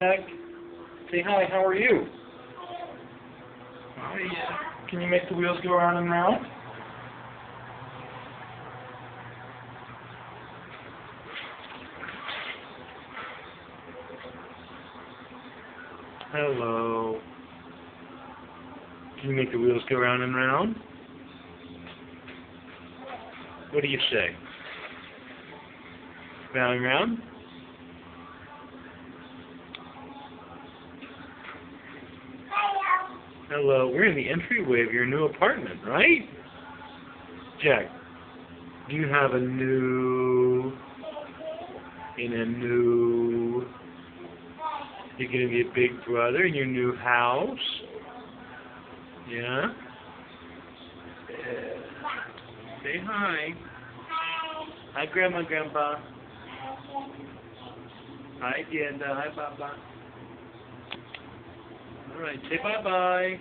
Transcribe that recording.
Jack, say hi, how are you? Oh, yeah. Can you make the wheels go round and round? Hello. Can you make the wheels go round and round? What do you say? Round and round? Hello. We're in the entryway of your new apartment, right? Jack, do you have a new... You're going to be a big brother in your new house? Yeah? Say hi. Hi, Grandma, Grandpa. Hi, Dienda. Hi, Papa. All right, say bye-bye.